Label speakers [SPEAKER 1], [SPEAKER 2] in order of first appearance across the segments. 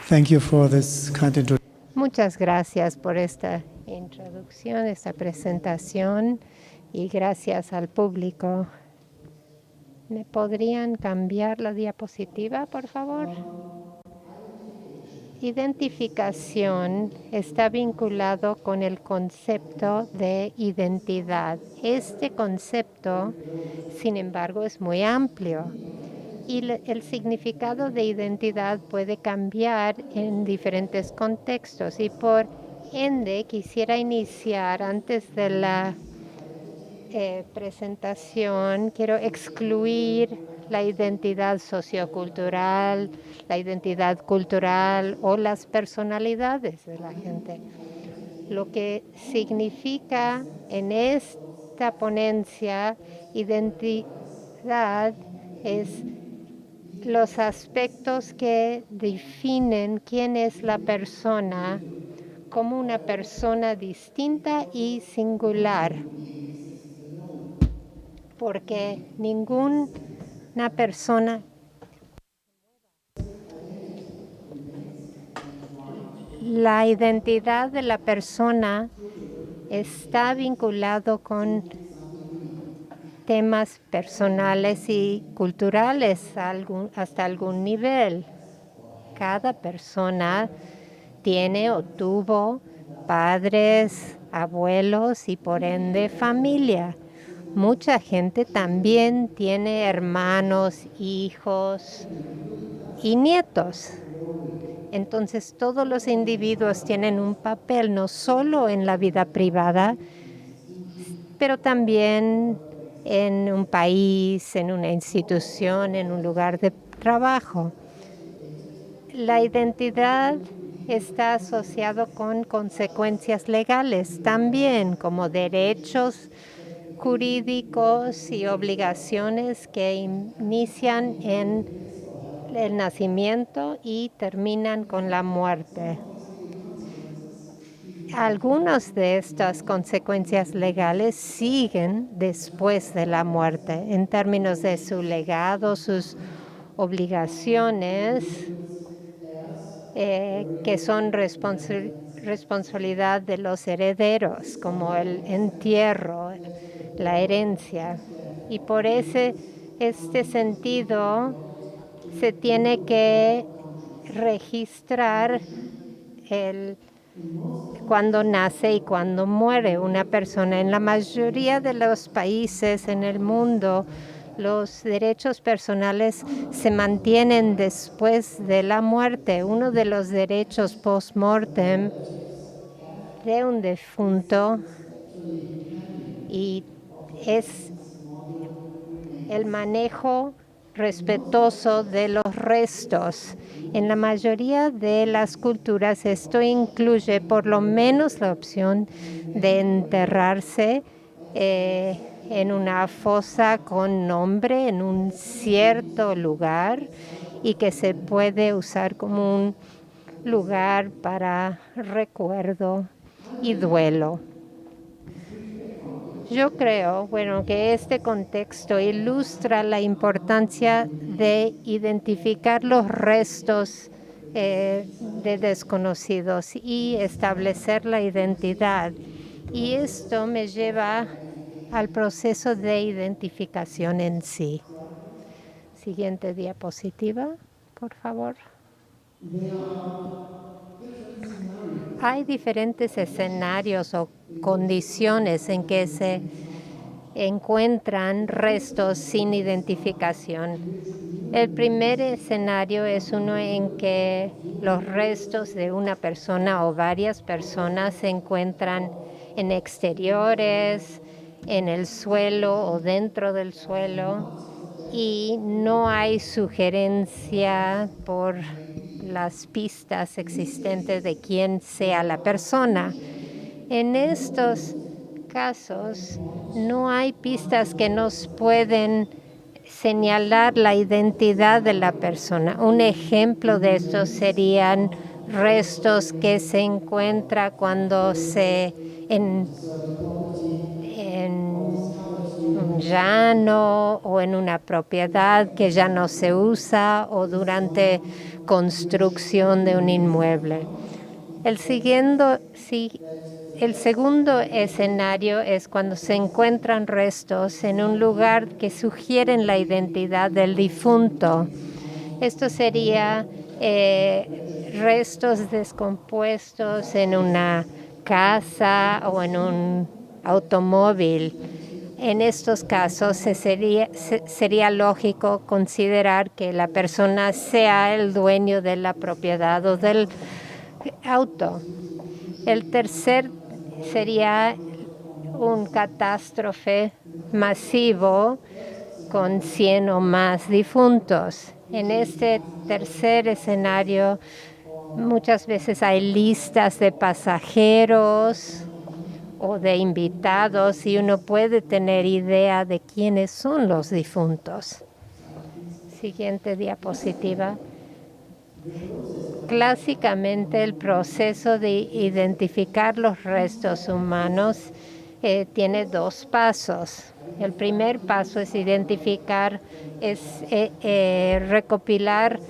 [SPEAKER 1] Thank you for this kind introduction.
[SPEAKER 2] Muchas gracias por esta introducción, esta presentación, y gracias al público. ¿Me podrían cambiar la diapositiva, por favor? Identificación está vinculado con el concepto de identidad. Este concepto, sin embargo, es muy amplio y el significado de identidad puede cambiar en diferentes contextos, y por ende quisiera iniciar antes de la presentación. Quiero excluir la identidad sociocultural, la identidad cultural o las personalidades de la gente. Lo que significa en esta ponencia identidad es los aspectos que definen quién es la persona como una persona distinta y singular, porque ninguna persona la identidad de la persona está vinculado con temas personales y culturales hasta algún nivel. Cada persona tiene o tuvo padres, abuelos y por ende familia. Mucha gente también tiene hermanos, hijos y nietos. Entonces todos los individuos tienen un papel no solo en la vida privada, pero también en un país, en una institución, en un lugar de trabajo. La identidad está asociado con consecuencias legales también, como derechos jurídicos y obligaciones que inician en el nacimiento y terminan con la muerte. Algunas de estas consecuencias legales siguen después de la muerte en términos de su legado, sus obligaciones, que son responsabilidad de los herederos, como el entierro, la herencia. Y por este sentido se tiene que registrar cuando nace y cuando muere una persona. En la mayoría de los países en el mundo, los derechos personales se mantienen después de la muerte. Uno de los derechos post-mortem de un difunto y es el manejo respetuoso de los restos. En la mayoría de las culturas esto incluye por lo menos la opción de enterrarse en una fosa con nombre en un cierto lugar y que se puede usar como un lugar para recuerdo y duelo. Yo creo, que este contexto ilustra la importancia de identificar los restos de desconocidos y establecer la identidad. Y esto me lleva al proceso de identificación en sí. Siguiente diapositiva, por favor. Hay diferentes escenarios o condiciones en que se encuentran restos sin identificación. El primer escenario es uno en que los restos de una persona o varias personas se encuentran en exteriores, en el suelo o dentro del suelo, y no hay sugerencia por las pistas existentes de quién sea la persona. En estos casos no hay pistas que nos pueden señalar la identidad de la persona. Un ejemplo de esto serían restos que se encuentran cuando en un llano o en una propiedad que ya no se usa o durante construcción de un inmueble. El segundo escenario es cuando se encuentran restos en un lugar que sugieren la identidad del difunto. Esto sería restos descompuestos en una casa o en un automóvil. En estos casos sería lógico considerar que la persona sea el dueño de la propiedad o del auto. El tercer sería un catástrofe masivo con 100 o más difuntos. En este tercer escenario, muchas veces hay listas de pasajeros o de invitados y uno puede tener idea de quiénes son los difuntos. Siguiente diapositiva. Clásicamente el proceso de identificar los restos humanos tiene dos pasos. El primer paso es recopilar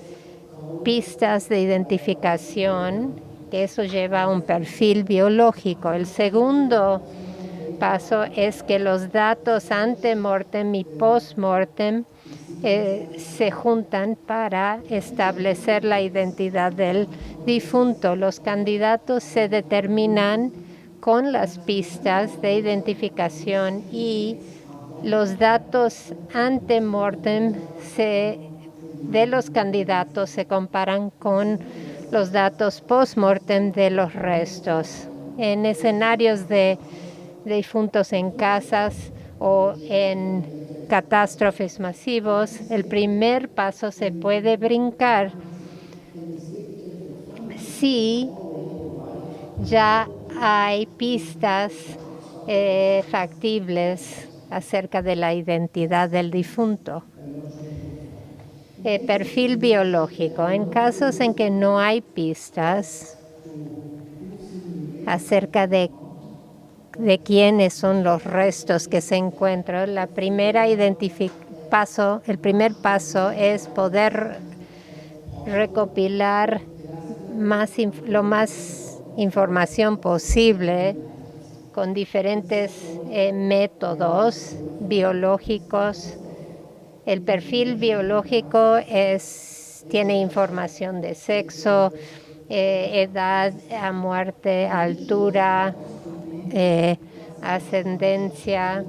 [SPEAKER 2] pistas de identificación, que eso lleva a un perfil biológico. El segundo paso es que los datos ante-mortem y post-mortem se juntan para establecer la identidad del difunto. Los candidatos se determinan con las pistas de identificación y los datos ante-mortem de los candidatos se comparan con los datos post-mortem de los restos. En escenarios de difuntos en casas o en catástrofes masivos, el primer paso se puede brincar si ya hay pistas factibles acerca de la identidad del difunto. Perfil biológico. En casos en que no hay pistas acerca de quiénes son los restos que se encuentran, el primer paso es poder recopilar lo más información posible con diferentes métodos biológicos. El perfil biológico tiene información de sexo, edad, a muerte, altura, ascendencia,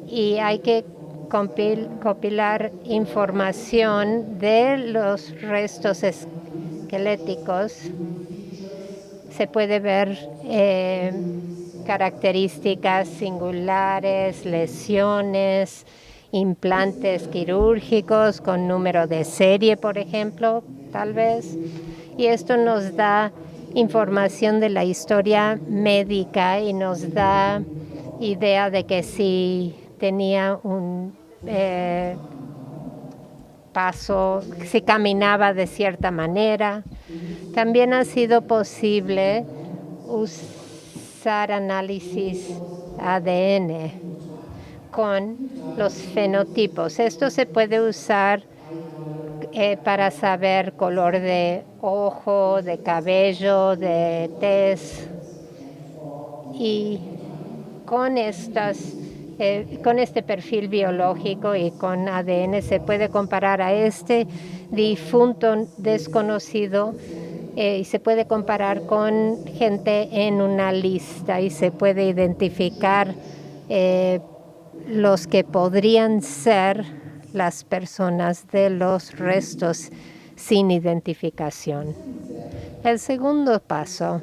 [SPEAKER 2] y hay que compilar información de los restos esqueléticos. Se puede ver características singulares, lesiones, implantes quirúrgicos con número de serie, por ejemplo, tal vez. Y esto nos da información de la historia médica y nos da idea de que si tenía un si caminaba de cierta manera. También ha sido posible usar análisis ADN con los fenotipos. Esto se puede usar para saber color de ojo, de cabello, de tez. Y con este perfil biológico y con ADN se puede comparar a este difunto desconocido y se puede comparar con gente en una lista y se puede identificar los que podrían ser las personas de los restos sin identificación. El segundo paso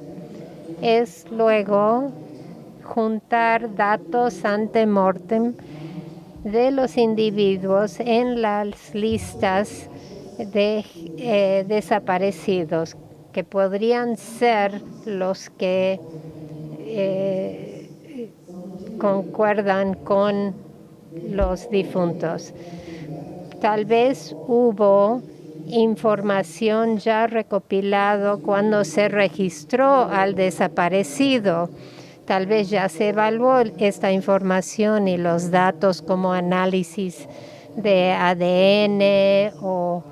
[SPEAKER 2] es luego juntar datos ante-mortem de los individuos en las listas de desaparecidos, que podrían ser los que concuerdan con los difuntos. Tal vez hubo información ya recopilado cuando se registró al desaparecido. Tal vez ya se evaluó esta información y los datos como análisis de ADN o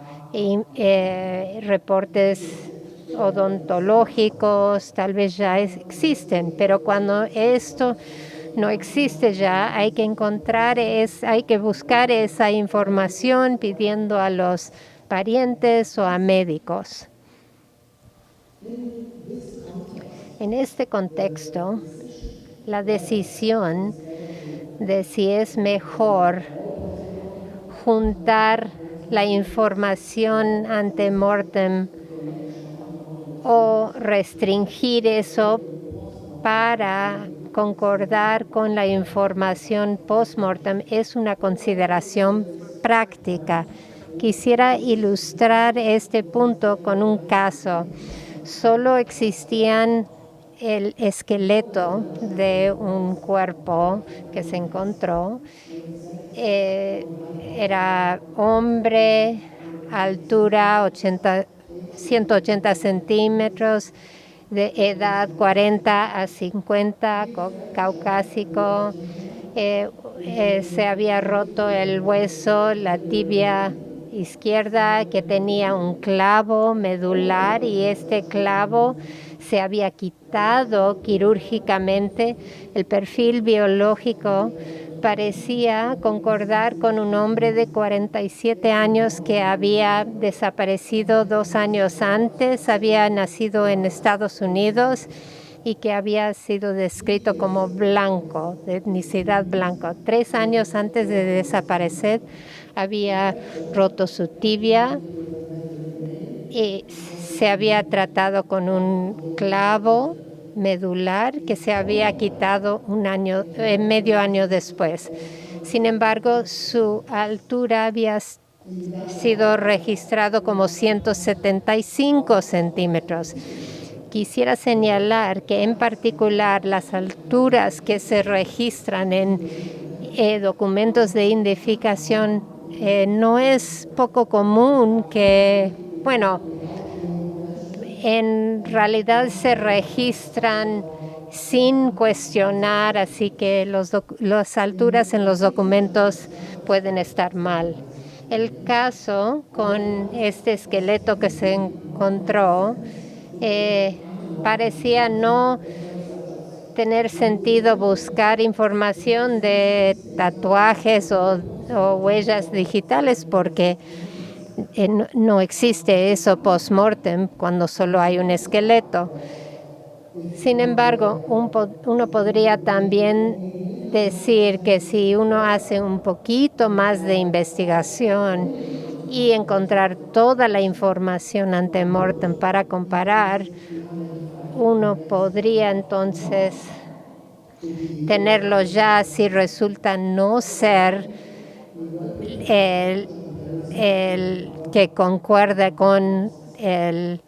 [SPEAKER 2] reportes odontológicos, tal vez ya existen, pero cuando esto no existe ya, hay que buscar esa información pidiendo a los parientes o a médicos. En este contexto, la decisión de si es mejor juntar la información ante mortem o restringir eso para concordar con la información post-mortem es una consideración práctica. Quisiera ilustrar este punto con un caso. Solo existían el esqueleto de un cuerpo que se encontró. Era hombre, altura 180 centímetros, de edad 40 a 50, caucásico. Se había roto el hueso, la tibia izquierda, que tenía un clavo medular, y este clavo se había quitado quirúrgicamente. El perfil biológico parecía concordar con un hombre de 47 años que había desaparecido 2 años antes, había nacido en Estados Unidos y que había sido descrito como blanco, de etnicidad blanco. 3 años antes de desaparecer había roto su tibia y se había tratado con un clavo medular que se había quitado medio año después. Sin embargo, su altura había sido registrado como 175 centímetros. Quisiera señalar que en particular las alturas que se registran en documentos de identificación no es poco común que, en realidad se registran sin cuestionar, así que las alturas en los documentos pueden estar mal. El caso con este esqueleto que se encontró parecía no tener sentido buscar información de tatuajes o huellas digitales porque no existe eso post-mortem cuando solo hay un esqueleto. Sin embargo, uno podría también decir que si uno hace un poquito más de investigación y encontrar toda la información ante mortem para comparar, uno podría entonces tenerlo ya si resulta no ser el que concuerde con el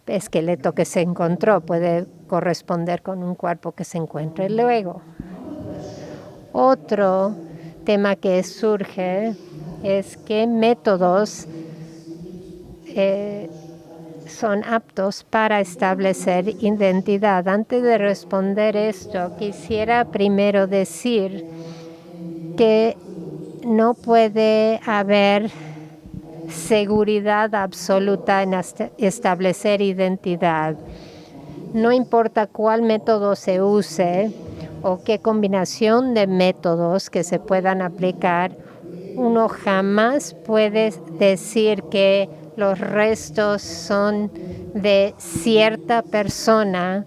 [SPEAKER 2] esqueleto que se encontró, puede corresponder con un cuerpo que se encuentre luego. Otro tema que surge es qué métodos son aptos para establecer identidad. Antes de responder esto, quisiera primero decir que no puede haber seguridad absoluta en establecer identidad. No importa cuál método se use o qué combinación de métodos que se puedan aplicar, uno jamás puede decir que los restos son de cierta persona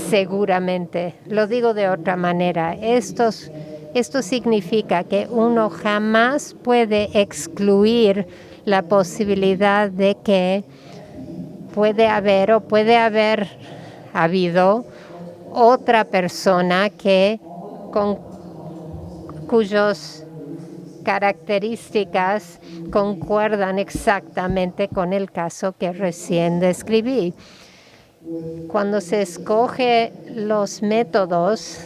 [SPEAKER 2] seguramente. Lo digo de otra manera. Esto significa que uno jamás puede excluir la posibilidad de que puede haber habido otra persona cuyas características concuerdan exactamente con el caso que recién describí. Cuando se escoge los métodos,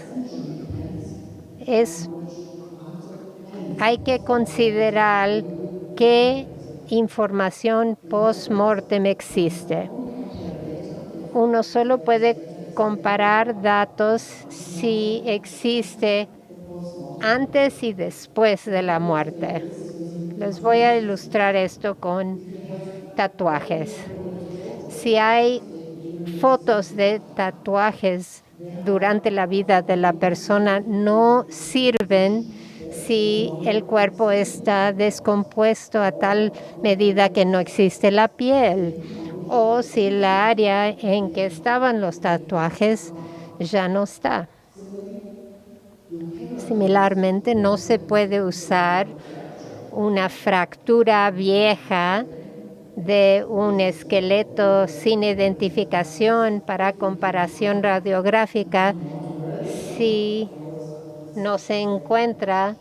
[SPEAKER 2] hay que considerar qué información post-mortem existe. uno solo puede comparar datos si existe antes y después de la muerte. Les voy a ilustrar esto con tatuajes. Si hay fotos de tatuajes durante la vida de la persona, no sirven si el cuerpo está descompuesto a tal medida que no existe la piel, o si la área en que estaban los tatuajes ya no está. Similarmente, no se puede usar una fractura vieja de un esqueleto sin identificación para comparación radiográfica si no se encuentra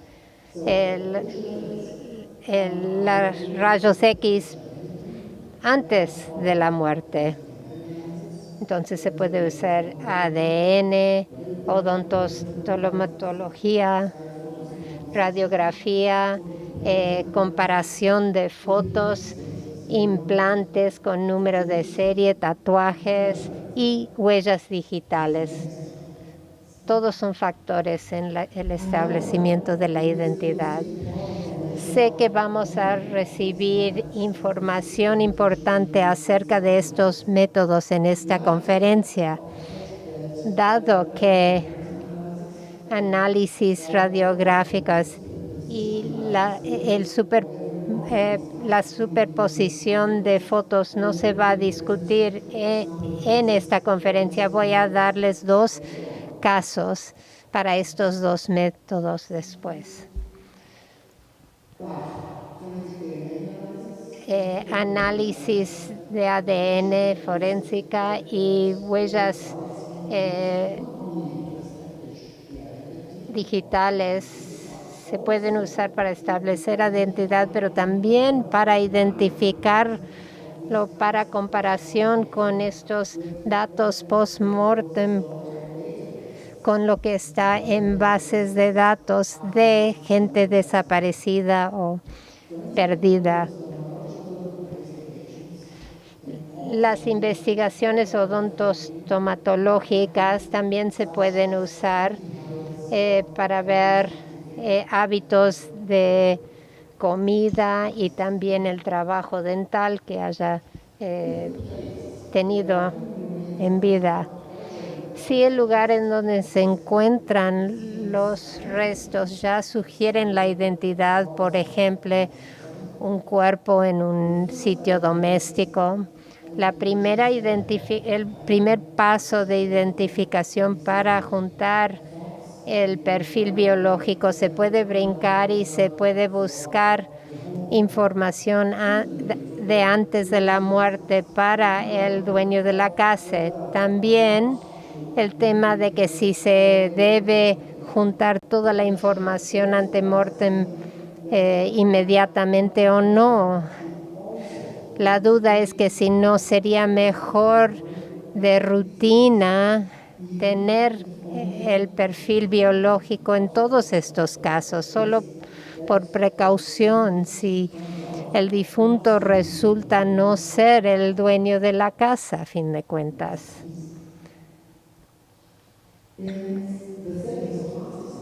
[SPEAKER 2] los rayos X antes de la muerte. Entonces se puede usar ADN, odontostomatología, radiografía, comparación de fotos, implantes con número de serie, tatuajes y huellas digitales. Todos son factores en el establecimiento de la identidad. Sé que vamos a recibir información importante acerca de estos métodos en esta conferencia, dado que análisis radiográficos y la superposición de fotos no se va a discutir en esta conferencia. Voy a darles 2 casos para estos 2 métodos después. Análisis de ADN forénsica y huellas digitales se pueden usar para establecer identidad, pero también para identificarlo para comparación con estos datos post-mortem, con lo que está en bases de datos de gente desaparecida o perdida. Las investigaciones odontostomatológicas también se pueden usar para ver hábitos de comida y también el trabajo dental que haya tenido en vida. Si el lugar en donde se encuentran los restos ya sugieren la identidad, por ejemplo, un cuerpo en un sitio doméstico, el primer paso de identificación para juntar el perfil biológico se puede brincar y se puede buscar información de antes de la muerte para el dueño de la casa. También el tema de que si se debe juntar toda la información ante mortem inmediatamente o no. La duda es que si no sería mejor de rutina tener el perfil biológico en todos estos casos, solo por precaución, si el difunto resulta no ser el dueño de la casa, a fin de cuentas.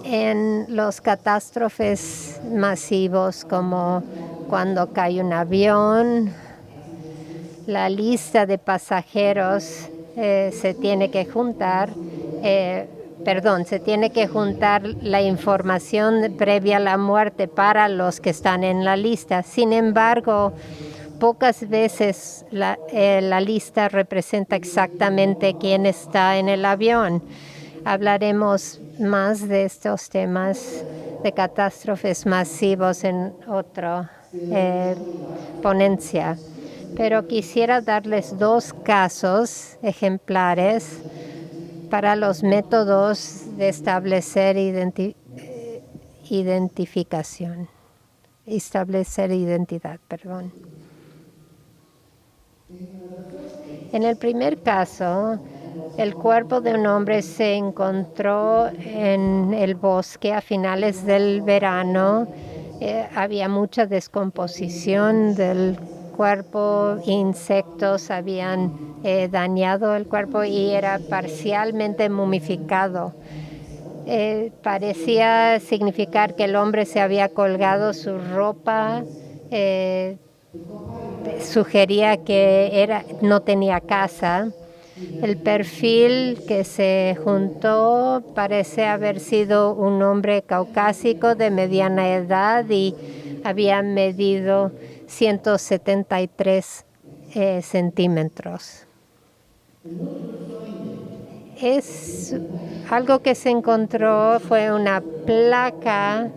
[SPEAKER 2] En los catástrofes masivos, como cuando cae un avión, la lista de pasajeros se tiene que juntar, se tiene que juntar la información previa a la muerte para los que están en la lista. Sin embargo, pocas veces la lista representa exactamente quién está en el avión. Hablaremos más de estos temas de catástrofes masivos en otra ponencia. Pero quisiera darles 2 casos ejemplares para los métodos de establecer identidad. En el primer caso, el cuerpo de un hombre se encontró en el bosque a finales del verano. Había mucha descomposición del cuerpo, insectos habían dañado el cuerpo y era parcialmente momificado. Parecía significar que el hombre se había colgado su ropa, sugería que no tenía casa. El perfil que se juntó parece haber sido un hombre caucásico de mediana edad y había medido 173 centímetros. Algo que se encontró fue una placa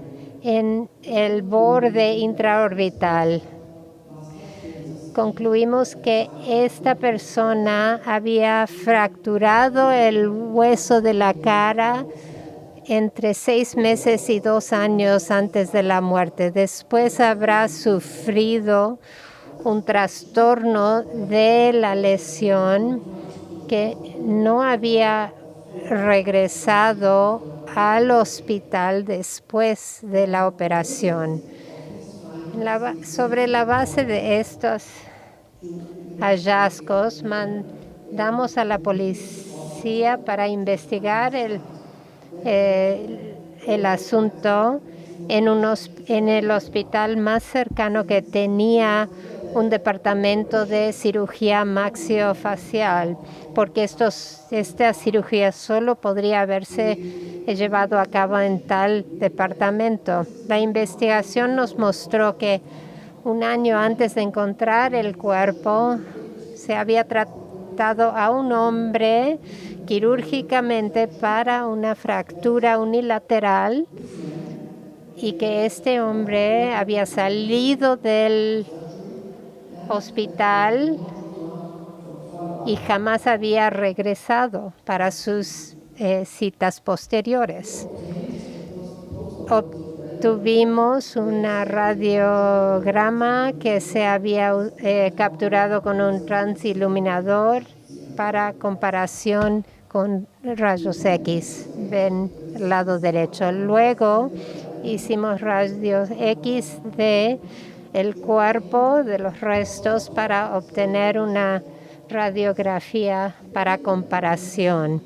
[SPEAKER 2] en el borde intraorbital. Concluimos que esta persona había fracturado el hueso de la cara entre 6 meses y 2 años antes de la muerte. Después habrá sufrido un trastorno de la lesión que no había regresado al hospital después de la operación. Sobre la base de estos hallazgos, mandamos a la policía para investigar el asunto en el hospital más cercano que tenía un departamento de cirugía maxiofacial, porque esta cirugía solo podría haberse llevado a cabo en tal departamento. La investigación nos mostró que 1 año antes de encontrar el cuerpo, se había tratado a un hombre quirúrgicamente para una fractura unilateral y que este hombre había salido del hospital y jamás había regresado para sus citas posteriores. Obtuvimos una radiograma que se había capturado con un transiluminador para comparación con rayos X del lado derecho. Luego hicimos rayos X de el cuerpo, de los restos, para obtener una radiografía para comparación.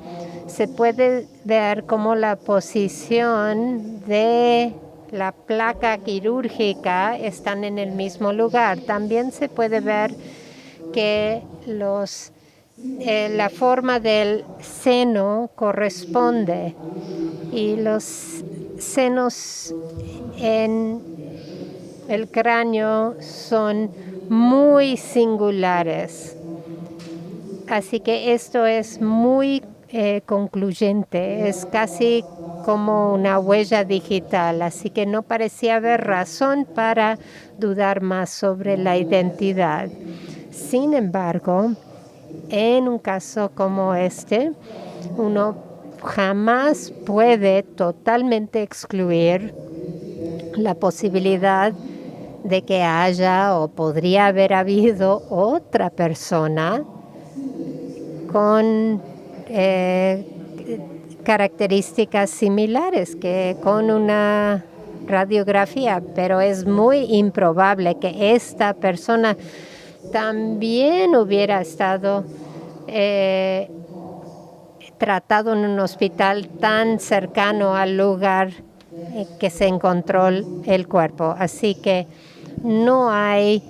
[SPEAKER 2] Se puede ver cómo la posición de la placa quirúrgica están en el mismo lugar. También se puede ver que la forma del seno corresponde y los senos en el cráneo son muy singulares. Así que esto es muy concluyente, es casi como una huella digital, así que no parecía haber razón para dudar más sobre la identidad. Sin embargo, en un caso como este, uno jamás puede totalmente excluir la posibilidad de que haya o podría haber habido otra persona con características similares que con una radiografía, pero es muy improbable que esta persona también hubiera estado tratado en un hospital tan cercano al lugar que se encontró el cuerpo. Así que no hay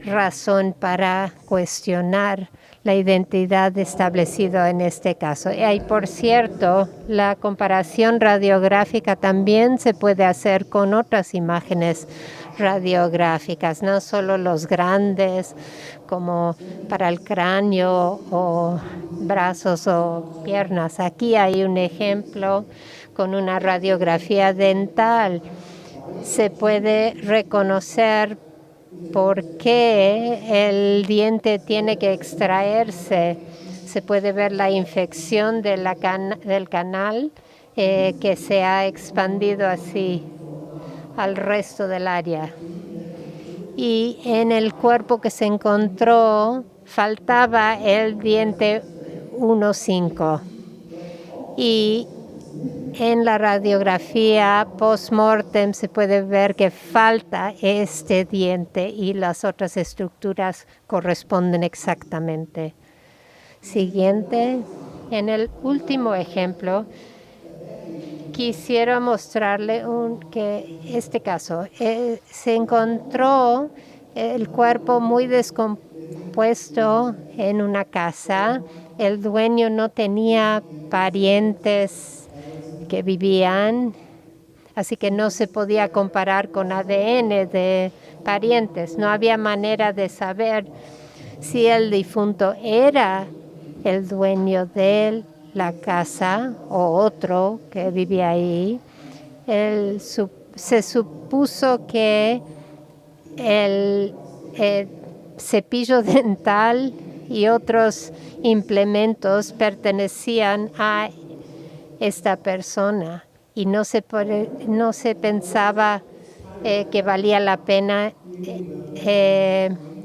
[SPEAKER 2] razón para cuestionar la identidad establecida en este caso. Y por cierto, la comparación radiográfica también se puede hacer con otras imágenes radiográficas, no solo los grandes como para el cráneo o brazos o piernas. Aquí hay un ejemplo con una radiografía dental. Se puede reconocer por qué el diente tiene que extraerse. Se puede ver la infección del canal que se ha expandido así al resto del área. Y en el cuerpo que se encontró faltaba el diente 1.5 y en la radiografía post-mortem se puede ver que falta este diente y las otras estructuras corresponden exactamente. Siguiente, en el último ejemplo, quisiera mostrarle que este caso se encontró el cuerpo muy descompuesto en una casa. El dueño no tenía parientes que vivían, así que no se podía comparar con ADN de parientes. No había manera de saber si el difunto era el dueño de la casa o otro que vivía ahí. Se supuso que el cepillo dental y otros implementos pertenecían a esta persona y no se pensaba que valía la pena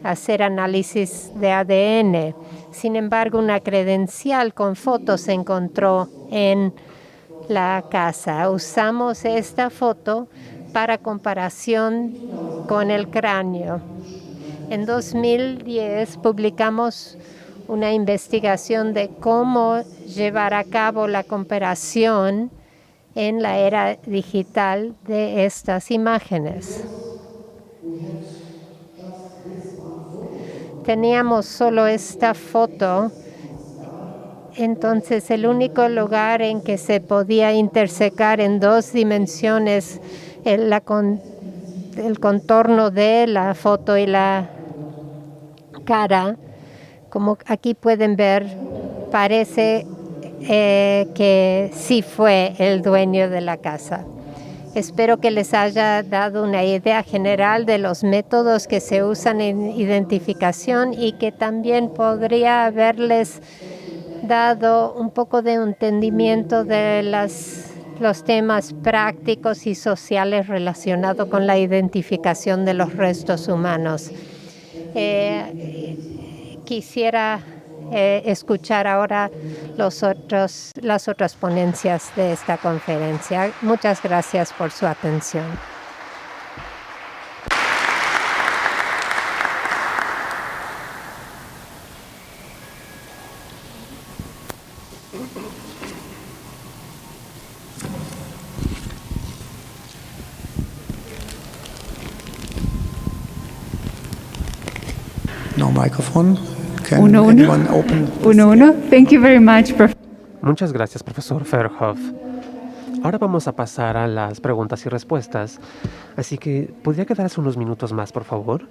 [SPEAKER 2] hacer análisis de ADN. Sin embargo, una credencial con fotos se encontró en la casa. Usamos esta foto para comparación con el cráneo. En 2010 publicamos una investigación de cómo llevar a cabo la comparación en la era digital de estas imágenes. Teníamos solo esta foto, entonces el único lugar en que se podía intersecar en 2 dimensiones el contorno de la foto y la cara, como aquí pueden ver, parece que sí fue el dueño de la casa. Espero que les haya dado una idea general de los métodos que se usan en identificación y que también podría haberles dado un poco de entendimiento de los temas prácticos y sociales relacionados con la identificación de los restos humanos. Quisiera escuchar ahora las otras ponencias de esta conferencia. Muchas gracias por su atención.
[SPEAKER 1] No microphone. Can
[SPEAKER 3] Uno.
[SPEAKER 1] anyone open?
[SPEAKER 3] Uno. Thank you very much,
[SPEAKER 4] Muchas gracias, profesor Verhoff. Ahora vamos a pasar a las preguntas y respuestas, así que ¿podría quedarse unos minutos más, por favor?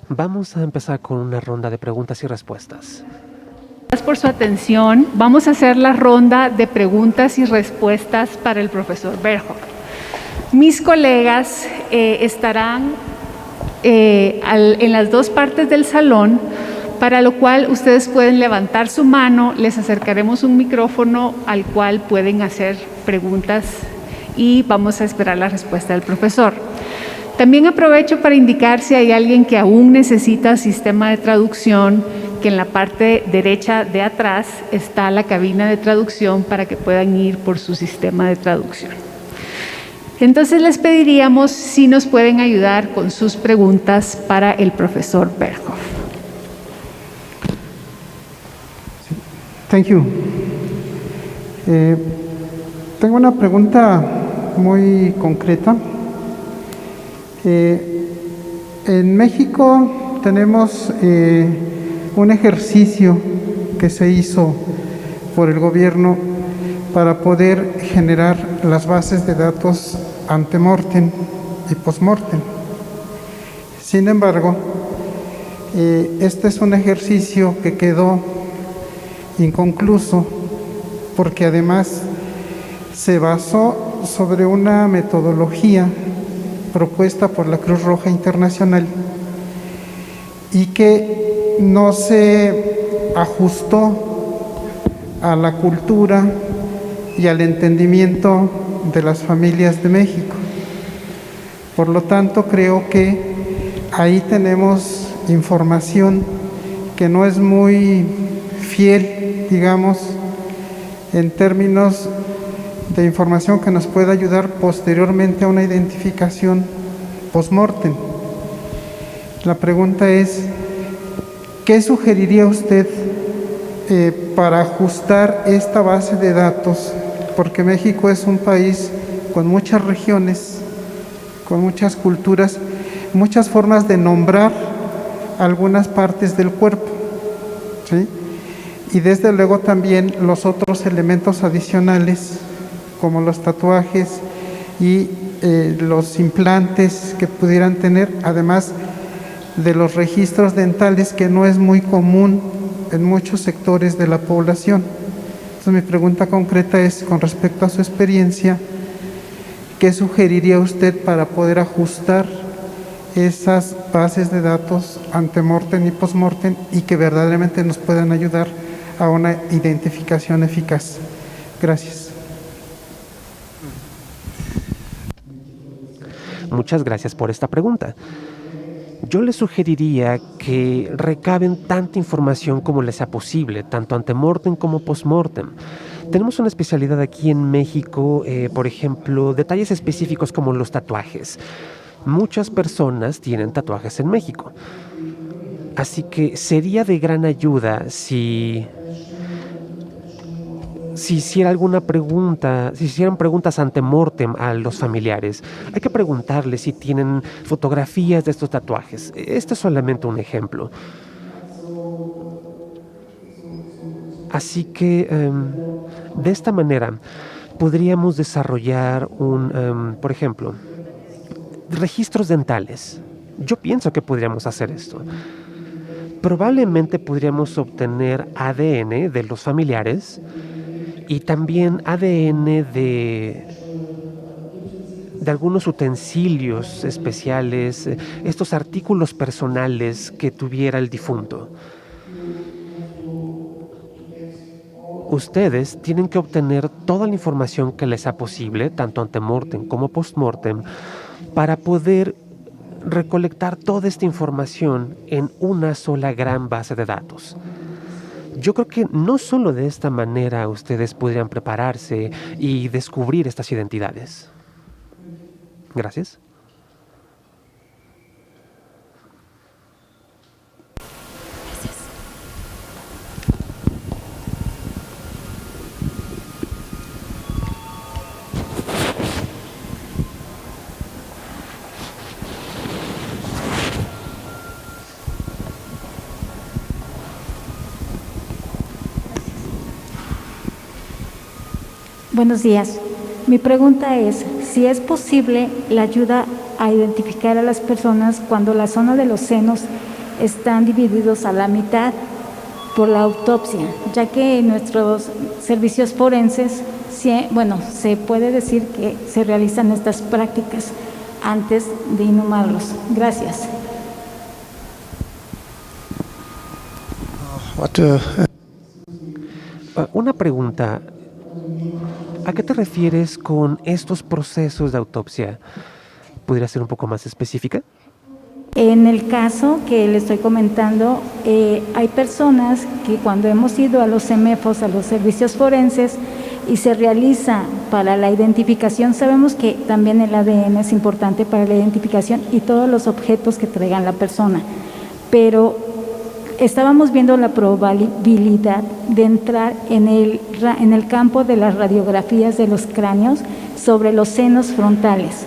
[SPEAKER 4] Vamos a empezar con una ronda de preguntas y respuestas.
[SPEAKER 3] Gracias por su atención. Vamos a hacer la ronda de preguntas y respuestas para el profesor Verhoff. Mis colegas estarán en las 2 partes del salón, para lo cual ustedes pueden levantar su mano, les acercaremos un micrófono al cual pueden hacer preguntas y vamos a esperar la respuesta del profesor. También aprovecho para indicar si hay alguien que aún necesita sistema de traducción, que en la parte derecha de atrás está la cabina de traducción para que puedan ir por su sistema de traducción. Entonces les pediríamos si nos pueden ayudar con sus preguntas para el profesor Verhoff.
[SPEAKER 5] Thank you. Tengo una pregunta muy concreta. En México tenemos un ejercicio que se hizo por el gobierno para poder generar las bases de datos ante-mortem y post-mortem. Sin embargo, este es un ejercicio que quedó inconcluso porque además se basó sobre una metodología propuesta por la Cruz Roja Internacional y que no se ajustó a la cultura y al entendimiento de las familias de México. Por lo tanto, creo que ahí tenemos información que no es muy fiel, digamos, en términos de información que nos pueda ayudar posteriormente a una identificación post-mortem. La pregunta es, ¿qué sugeriría usted para ajustar esta base de datos? Porque México es un país con muchas regiones, con muchas culturas, muchas formas de nombrar algunas partes del cuerpo, ¿sí? Y desde luego también los otros elementos adicionales, como los tatuajes y los implantes que pudieran tener, además de los registros dentales, que no es muy común en muchos sectores de la población. Entonces, mi pregunta concreta es, con respecto a su experiencia, ¿qué sugeriría usted para poder ajustar esas bases de datos antemortem y postmortem y que verdaderamente nos puedan ayudar a una identificación eficaz? Gracias.
[SPEAKER 4] Muchas gracias por esta pregunta. Yo les sugeriría que recaben tanta información como les sea posible, tanto antemortem como postmortem. Tenemos una especialidad aquí en México, por ejemplo, detalles específicos como los tatuajes. Muchas personas tienen tatuajes en México. Así que sería de gran ayuda si hiciera alguna pregunta, si hicieran preguntas antemortem a los familiares. Hay que preguntarles si tienen fotografías de estos tatuajes. Este es solamente un ejemplo. Así que de esta manera podríamos desarrollar por ejemplo, registros dentales. Yo pienso que podríamos hacer esto. Probablemente podríamos obtener ADN de los familiares y también ADN de algunos utensilios especiales, estos artículos personales que tuviera el difunto. Ustedes tienen que obtener toda la información que les sea posible, tanto antemortem como postmortem, para poder recolectar toda esta información en una sola gran base de datos. Yo creo que no solo de esta manera ustedes podrían prepararse y descubrir estas identidades. Gracias.
[SPEAKER 6] Buenos días. Mi pregunta es si es posible la ayuda a identificar a las personas cuando la zona de los senos están divididos a la mitad por la autopsia, ya que en nuestros servicios forenses, se puede decir que se realizan estas prácticas antes de inhumarlos. Gracias.
[SPEAKER 4] Una pregunta. ¿A qué te refieres con estos procesos de autopsia? ¿Podría ser un poco más específica?
[SPEAKER 6] En el caso que le estoy comentando, hay personas que cuando hemos ido a los CEMEFOS, a los servicios forenses, y se realiza para la identificación, sabemos que también el ADN es importante para la identificación y todos los objetos que traigan la persona, pero estábamos viendo la probabilidad de entrar en el campo de las radiografías de los cráneos sobre los senos frontales.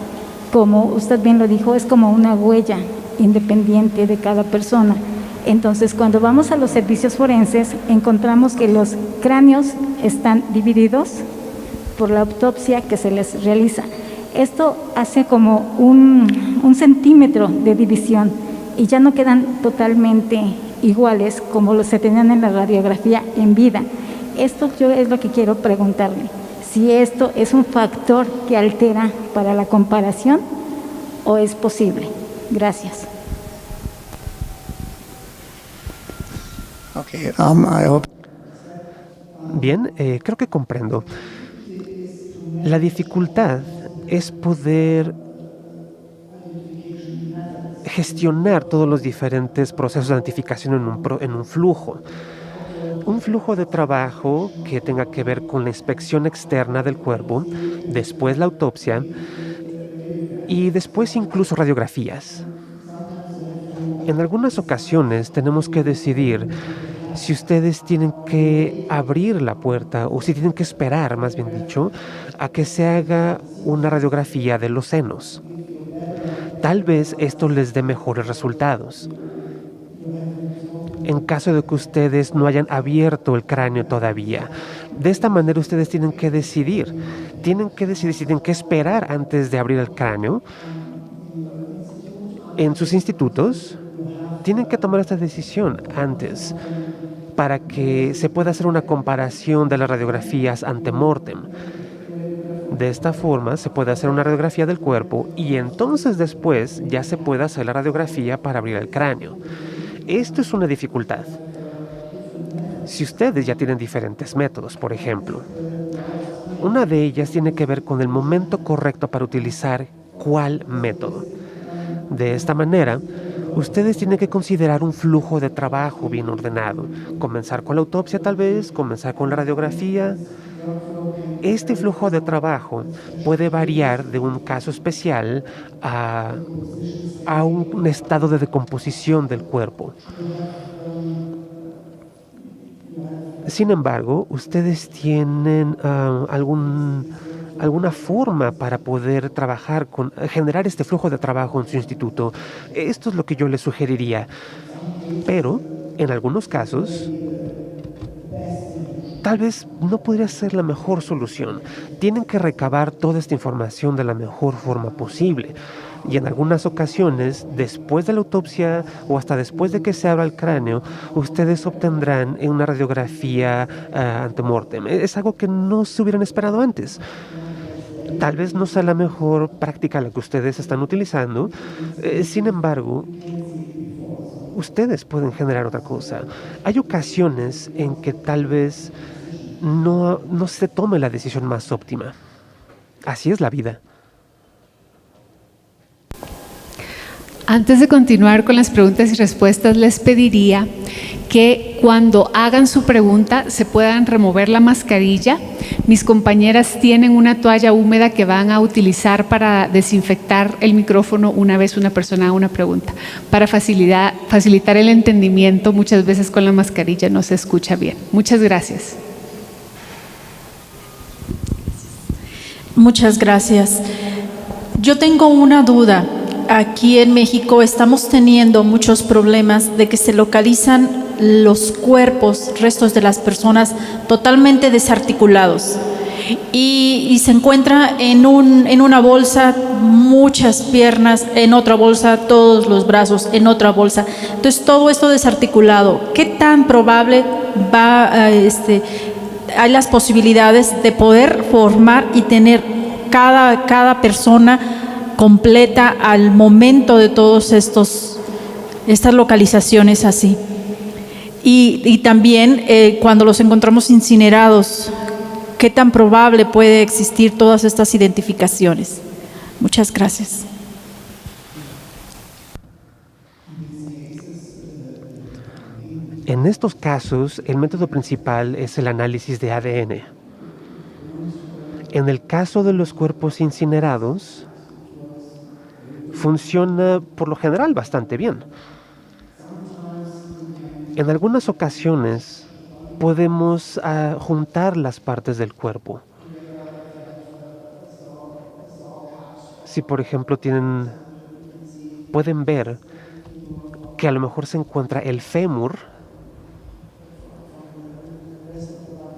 [SPEAKER 6] Como usted bien lo dijo, es como una huella independiente de cada persona. Entonces, cuando vamos a los servicios forenses, encontramos que los cráneos están divididos por la autopsia que se les realiza. Esto hace como un centímetro de división y ya no quedan totalmente iguales como se tenían en la radiografía en vida. Esto yo es lo que quiero preguntarle, si esto es un factor que altera para la comparación o es posible. Gracias.
[SPEAKER 1] Okay, I hope.
[SPEAKER 4] Bien, creo que comprendo. La dificultad es poder gestionar todos los diferentes procesos de identificación en un flujo. un flujo de trabajo que tenga que ver con la inspección externa del cuerpo, después la autopsia y después incluso radiografías. En algunas ocasiones tenemos que decidir si ustedes tienen que abrir la puerta o si tienen que esperar, más bien dicho, a que se haga una radiografía de los senos. Tal vez esto les dé mejores resultados. En caso de que ustedes no hayan abierto el cráneo todavía. De esta manera ustedes tienen que decidir si tienen que esperar antes de abrir el cráneo. En sus institutos tienen que tomar esta decisión antes para que se pueda hacer una comparación de las radiografías ante-mortem. De esta forma se puede hacer una radiografía del cuerpo y entonces después ya se puede hacer la radiografía para abrir el cráneo. Esto es una dificultad. Si ustedes ya tienen diferentes métodos, por ejemplo, una de ellas tiene que ver con el momento correcto para utilizar cuál método. De esta manera, ustedes tienen que considerar un flujo de trabajo bien ordenado. Comenzar con la autopsia tal vez, comenzar con la radiografía. Este flujo de trabajo puede variar de un caso especial a un estado de decomposición del cuerpo. Sin embargo, ustedes tienen alguna forma para poder generar este flujo de trabajo en su instituto. Esto es lo que yo les sugeriría. Pero, en algunos casos, tal vez no podría ser la mejor solución. Tienen que recabar toda esta información de la mejor forma posible. Y en algunas ocasiones, después de la autopsia o hasta después de que se abra el cráneo, ustedes obtendrán una radiografía ante-mortem. Es algo que no se hubieran esperado antes. Tal vez no sea la mejor práctica la que ustedes están utilizando. Sin embargo, ustedes pueden generar otra cosa. Hay ocasiones en que tal vez no se tome la decisión más óptima. Así es la vida.
[SPEAKER 3] Antes de continuar con las preguntas y respuestas, les pediría que cuando hagan su pregunta se puedan remover la mascarilla. Mis compañeras tienen una toalla húmeda que van a utilizar para desinfectar el micrófono una vez una persona haga una pregunta. Para facilitar el entendimiento, muchas veces con la mascarilla no se escucha bien. Muchas gracias.
[SPEAKER 7] Muchas gracias. Yo tengo una duda. Aquí en México estamos teniendo muchos problemas de que se localizan los cuerpos, restos de las personas totalmente desarticulados y se encuentra en una bolsa muchas piernas, en otra bolsa todos los brazos, en otra bolsa. Entonces todo esto desarticulado, ¿qué tan probable hay las posibilidades de poder formar y tener cada persona completa al momento de todos estas localizaciones así? Y también cuando los encontramos incinerados, ¿qué tan probable puede existir todas estas identificaciones? Muchas gracias.
[SPEAKER 4] En estos casos, el método principal es el análisis de ADN. En el caso de los cuerpos incinerados, funciona por lo general bastante bien. En algunas ocasiones podemos juntar las partes del cuerpo. Si por ejemplo pueden ver que a lo mejor se encuentra el fémur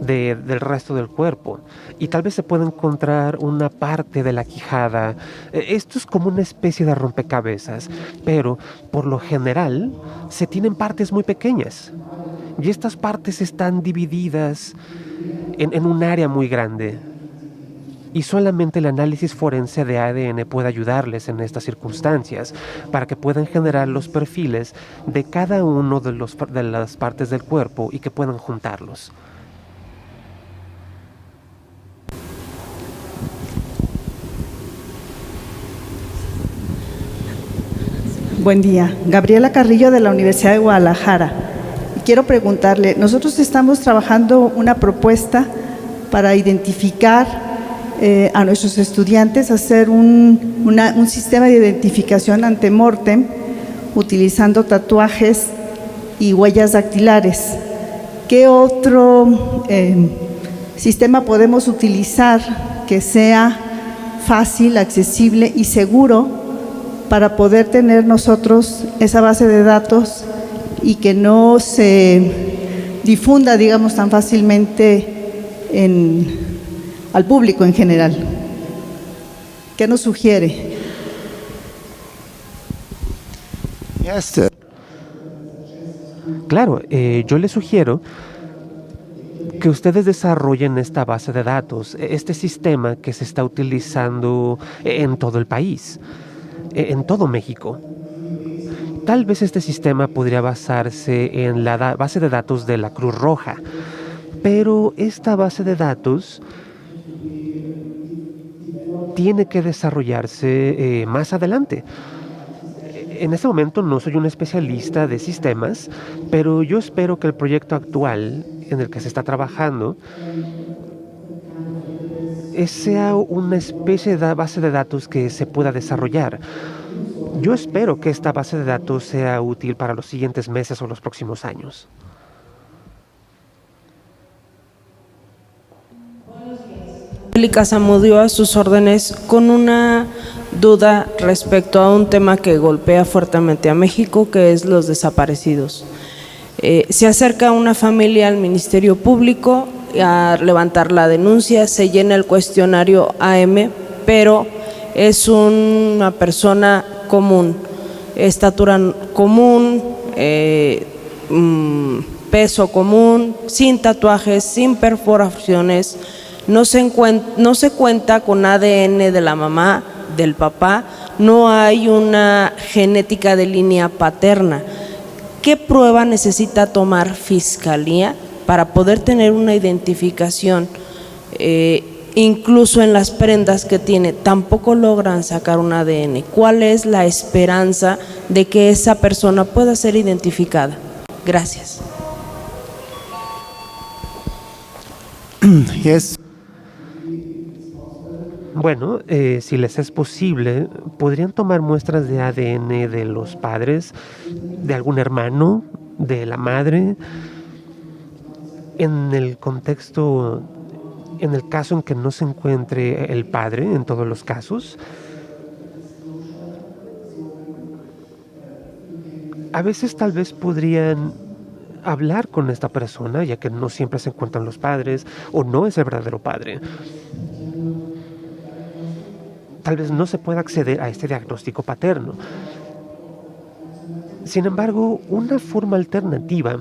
[SPEAKER 4] del resto del cuerpo y tal vez se puede encontrar una parte de la quijada. Esto es como una especie de rompecabezas, pero por lo general se tienen partes muy pequeñas y estas partes están divididas en un área muy grande y solamente el análisis forense de ADN puede ayudarles en estas circunstancias para que puedan generar los perfiles de cada uno de las partes del cuerpo y que puedan juntarlos.
[SPEAKER 8] Buen día, Gabriela Carrillo de la Universidad de Guadalajara. quiero preguntarle, nosotros estamos trabajando una propuesta para identificar a nuestros estudiantes, hacer un sistema de identificación ante mortem utilizando tatuajes y huellas dactilares. ¿Qué otro sistema podemos utilizar que sea fácil, accesible y seguro para poder tener nosotros esa base de datos y que no se difunda, digamos, tan fácilmente al público en general? ¿Qué nos sugiere?
[SPEAKER 4] Claro, yo les sugiero que ustedes desarrollen esta base de datos, este sistema que se está utilizando en todo el país, en todo México. Tal vez este sistema podría basarse en la base de datos de la Cruz Roja, pero esta base de datos tiene que desarrollarse más adelante. En este momento no soy un especialista de sistemas, pero yo espero que el proyecto actual en el que se está trabajando sea una especie de base de datos que se pueda desarrollar. Yo espero que esta base de datos sea útil para los siguientes meses o los próximos años.
[SPEAKER 9] Zamudio, a sus órdenes, con una duda respecto a un tema que golpea fuertemente a México, que es los desaparecidos. Se acerca una familia al Ministerio Público a levantar la denuncia, se llena el cuestionario AM, pero es una persona común, estatura común, peso común, sin tatuajes, sin perforaciones. No se cuenta con ADN de la mamá, del papá, no hay una genética de línea paterna. ¿Qué prueba necesita tomar Fiscalía para poder tener una identificación? Incluso en las prendas que tiene, tampoco logran sacar un ADN. ¿Cuál es la esperanza de que esa persona pueda ser identificada? Gracias.
[SPEAKER 1] Yes.
[SPEAKER 4] Bueno, si les es posible, podrían tomar muestras de ADN de los padres, de algún hermano, de la madre. En el contexto, en el caso en que no se encuentre el padre, en todos los casos, a veces tal vez podrían hablar con esta persona, ya que no siempre se encuentran los padres o no es el verdadero padre. Tal vez no se pueda acceder a este diagnóstico paterno. Sin embargo, una forma alternativa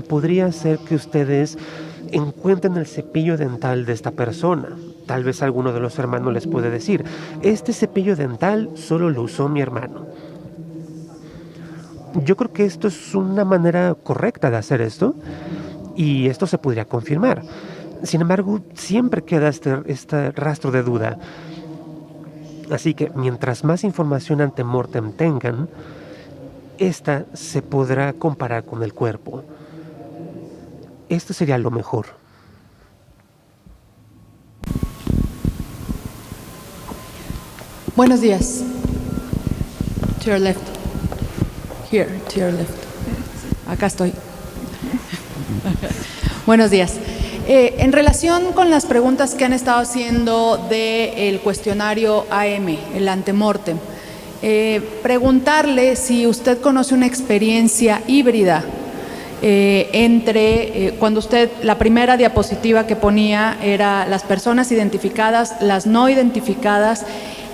[SPEAKER 4] podría ser que ustedes encuentren el cepillo dental de esta persona. Tal vez alguno de los hermanos les puede decir, este cepillo dental solo lo usó mi hermano. Yo creo que esto es una manera correcta de hacer esto y esto se podría confirmar. Sin embargo, siempre queda este rastro de duda. Así que mientras más información ante mortem tengan, esta se podrá comparar con el cuerpo. Esto sería lo mejor.
[SPEAKER 10] Buenos días. To your left. Here, to your left. Acá estoy. Buenos días. En relación con las preguntas que han estado haciendo del cuestionario AM, el antemortem, preguntarle si usted conoce una experiencia híbrida entre cuando usted, la primera diapositiva que ponía era las personas identificadas, las no identificadas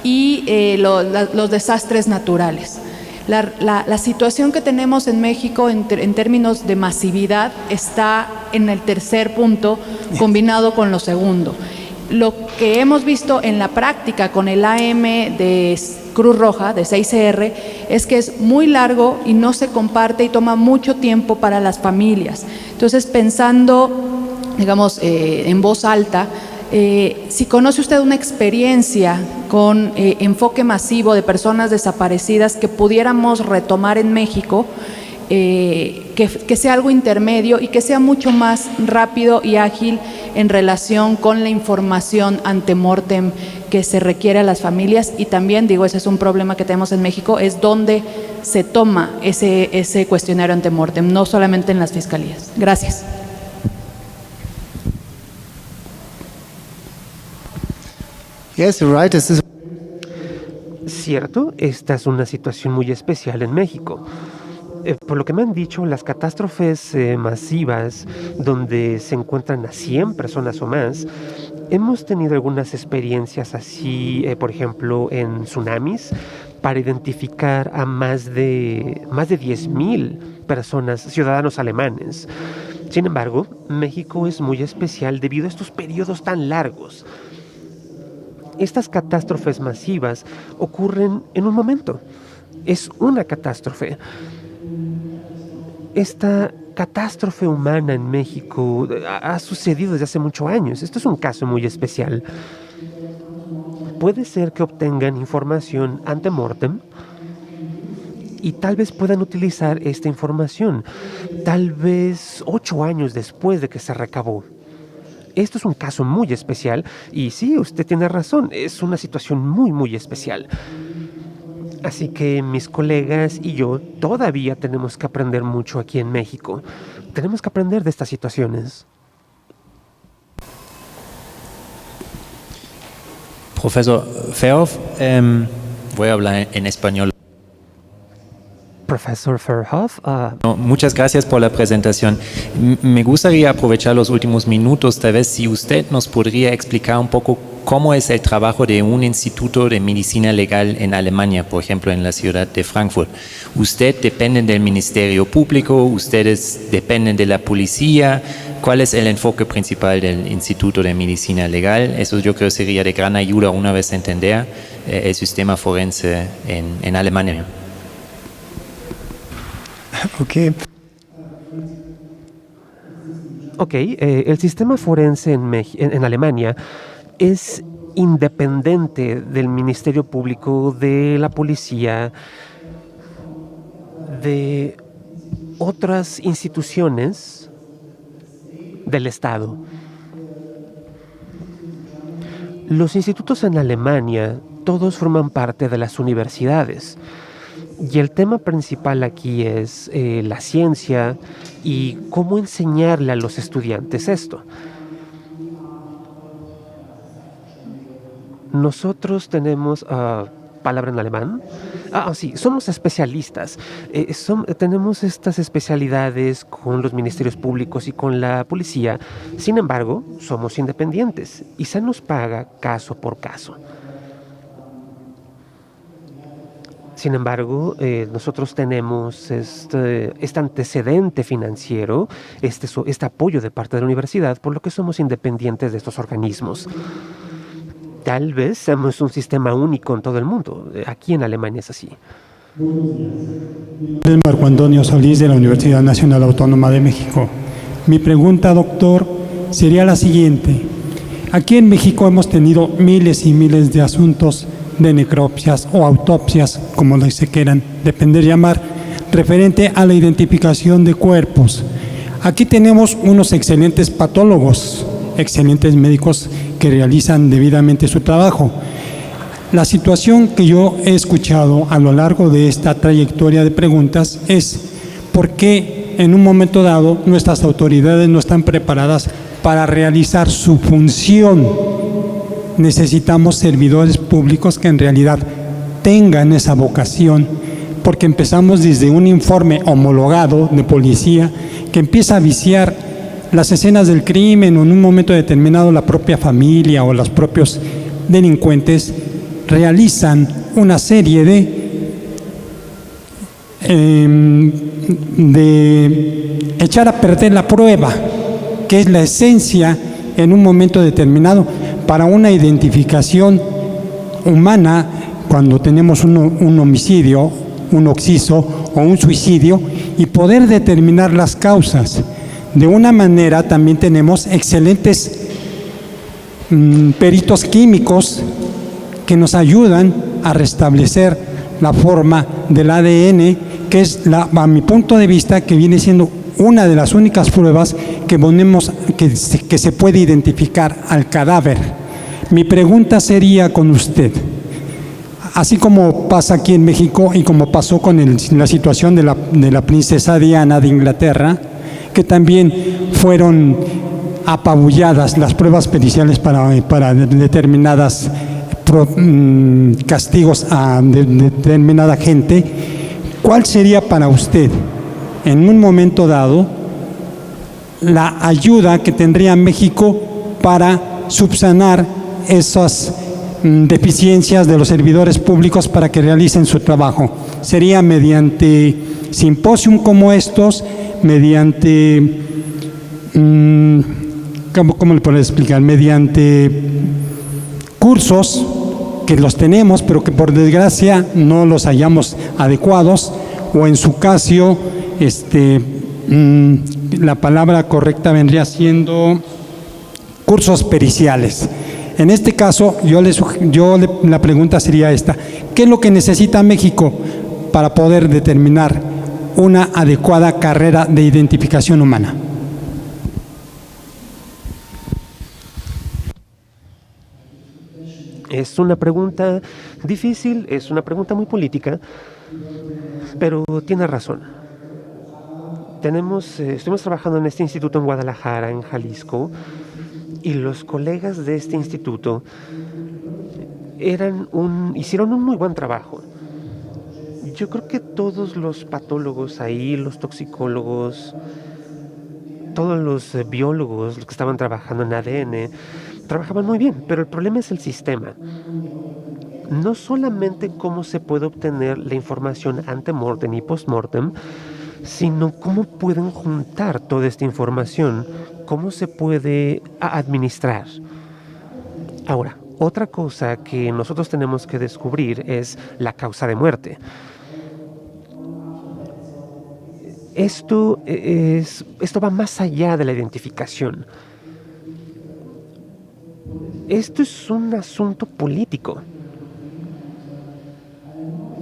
[SPEAKER 10] y los desastres naturales. La situación que tenemos en México en términos de masividad está en el tercer punto combinado con lo segundo. Lo que hemos visto en la práctica con el AM de Cruz Roja, de 6CR, es que es muy largo y no se comparte y toma mucho tiempo para las familias. Entonces, pensando, digamos, en voz alta, si conoce usted una experiencia con enfoque masivo de personas desaparecidas que pudiéramos retomar en México, que sea algo intermedio y que sea mucho más rápido y ágil en relación con la información antemortem que se requiere a las familias. Y también, digo, ese es un problema que tenemos en México, es donde se toma ese cuestionario antemortem, no solamente en las fiscalías. Gracias.
[SPEAKER 1] Yes, you're right. This is
[SPEAKER 4] Cierto, esta es una situación muy especial en México. Por lo que me han dicho, las catástrofes masivas donde se encuentran a 100 personas o más, hemos tenido algunas experiencias así, por ejemplo, en tsunamis, para identificar a más de 10,000 personas, ciudadanos alemanes. Sin embargo, México es muy especial debido a estos periodos tan largos. Estas catástrofes masivas ocurren en un momento. Es una catástrofe. Esta catástrofe humana en México ha sucedido desde hace muchos años. Esto es un caso muy especial. Puede ser que obtengan información antemortem y tal vez puedan utilizar esta información, tal vez 8 años después de que se recabó. Esto es un caso muy especial y sí, usted tiene razón, es una situación muy, muy especial. Así que mis colegas y yo todavía tenemos que aprender mucho aquí en México. Tenemos que aprender de estas situaciones.
[SPEAKER 11] Profesor Verhoff, voy a hablar en español.
[SPEAKER 4] Profesor Verhoff,
[SPEAKER 11] muchas gracias por la presentación. Me gustaría aprovechar los últimos minutos, tal vez si usted nos podría explicar un poco cómo es el trabajo de un instituto de medicina legal en Alemania, por ejemplo, en la ciudad de Frankfurt. Usted depende del Ministerio Público, ustedes dependen de la policía. ¿Cuál es el enfoque principal del Instituto de Medicina Legal? Eso yo creo sería de gran ayuda una vez entender el sistema forense en Alemania.
[SPEAKER 4] El sistema forense en Alemania es independiente del Ministerio Público, de la policía, de otras instituciones del Estado. Los institutos en Alemania todos forman parte de las universidades. Y el tema principal aquí es la ciencia y cómo enseñarle a los estudiantes esto. Nosotros tenemos, palabra en alemán, sí, somos especialistas. Tenemos estas especialidades con los ministerios públicos y con la policía. Sin embargo, somos independientes y se nos paga caso por caso. Sin embargo, nosotros tenemos este antecedente financiero, este apoyo de parte de la universidad, por lo que somos independientes de estos organismos. Tal vez seamos un sistema único en todo el mundo. Aquí en Alemania es así.
[SPEAKER 12] Marco Antonio Solís, de la Universidad Nacional Autónoma de México. Mi pregunta, doctor, sería la siguiente. Aquí en México hemos tenido miles y miles de asuntos de necropsias o autopsias, como se quieran depender llamar, referente a la identificación de cuerpos. Aquí tenemos unos excelentes patólogos, excelentes médicos que realizan debidamente su trabajo. La situación que yo he escuchado a lo largo de esta trayectoria de preguntas es por qué en un momento dado nuestras autoridades no están preparadas para realizar su función. Necesitamos servidores públicos que en realidad tengan esa vocación, porque empezamos desde un informe homologado de policía que empieza a viciar las escenas del crimen, o en un momento determinado la propia familia o los propios delincuentes realizan una serie de echar a perder la prueba, que es la esencia en un momento determinado para una identificación humana. Cuando tenemos un homicidio, un occiso o un suicidio, y poder determinar las causas. De una manera también tenemos excelentes peritos químicos que nos ayudan a restablecer la forma del ADN que es, a mi punto de vista, que viene siendo una de las únicas pruebas que se puede identificar al cadáver. Mi pregunta sería con usted, así como pasa aquí en México y como pasó con la situación de la princesa Diana de Inglaterra, que también fueron apabulladas las pruebas periciales para determinadas castigos a determinada gente, ¿cuál sería para usted, en un momento dado, la ayuda que tendría México para subsanar esas deficiencias de los servidores públicos para que realicen su trabajo? ¿Sería mediante simposios como estos, mediante, ¿cómo le puedo explicar? Mediante cursos que los tenemos, pero que por desgracia no los hallamos adecuados, o en su caso, la palabra correcta vendría siendo cursos periciales? En este caso, la pregunta sería esta: ¿qué es lo que necesita México para poder determinar una adecuada carrera de identificación humana?
[SPEAKER 4] Es una pregunta difícil, es una pregunta muy política, pero tiene razón. Estuvimos trabajando en este instituto en Guadalajara, en Jalisco, y los colegas de este instituto hicieron un muy buen trabajo. Yo creo que todos los patólogos ahí, los toxicólogos, todos los biólogos, los que estaban trabajando en ADN, trabajaban muy bien, pero el problema es el sistema. No solamente cómo se puede obtener la información ante-mortem y post-mortem, sino cómo pueden juntar toda esta información, cómo se puede administrar. Ahora, otra cosa que nosotros tenemos que descubrir es la causa de muerte. Esto va más allá de la identificación. Esto es un asunto político.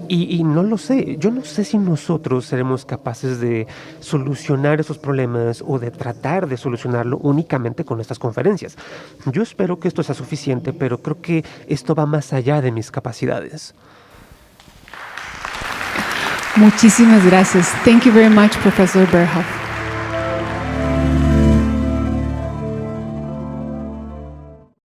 [SPEAKER 4] Y no lo sé, yo no sé si nosotros seremos capaces de solucionar esos problemas o de tratar de solucionarlo únicamente con estas conferencias. Yo espero que esto sea suficiente, pero creo que esto va más allá de mis capacidades.
[SPEAKER 3] Muchísimas gracias. Thank you very much, Professor Berhoff.